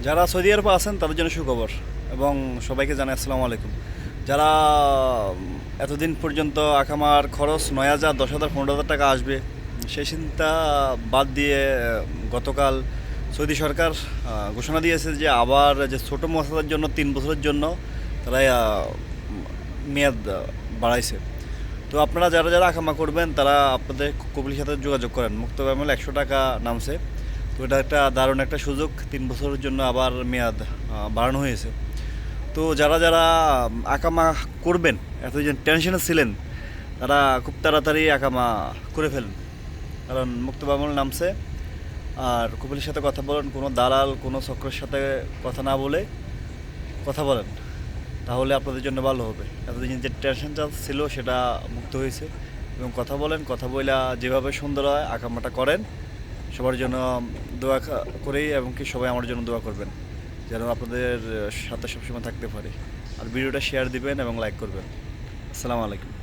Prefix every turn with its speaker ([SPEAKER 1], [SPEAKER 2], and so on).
[SPEAKER 1] যারা সৌদি আরবে আছেন তাদের জন্য সুখবর এবং সবাইকে জানাই আসসালামু আলাইকুম। যারা এতদিন পর্যন্ত আকামার খরচ 9,000, 10,000, 15,000 টাকা আসবে সেই চিন্তা বাদ দিয়ে গতকাল সৌদি সরকার ঘোষণা দিয়েছে যে আবার যে ছোটো মশলার জন্য 3 বছরের জন্য তারা মেয়াদ বাড়াইছে। তো আপনারা যারা যারা আকামা করবেন তারা আপনাদের কপিলের সাথে যোগাযোগ করেন। মুক্ত ব্যামল 100 টাকা নামছে। তো এটা একটা দারুণ একটা সুযোগ, 3 বছরের জন্য আবার মেয়াদ বাড়ানো হয়েছে। তো যারা যারা আকামা করবেন, এতদিন টেনশনে ছিলেন, তারা খুব তাড়াতাড়ি আকামা করে ফেলেন, কারণ মুক্ত ব্যামল নামছে। আর কপিলের সাথে কথা বলেন, কোনো দালাল কোনো চক্রের সাথে কথা না বলে কথা বলেন, তাহলে আপনাদের জন্য ভালো হবে। এতদিন যে টেনশনটা ছিল সেটা মুক্ত হয়েছে। এবং কথা বলেন, কথা বইলা যেভাবে সুন্দর হয় আকামাটা করেন। সবার জন্য দোয়া করেই, এবং কি সবাই আমার জন্য দোয়া করবেন যেন আপনাদের সাথে সবসময় থাকতে পারি। আর ভিডিওটা শেয়ার দিবেন এবং লাইক করবেন। আসসালামু আলাইকুম।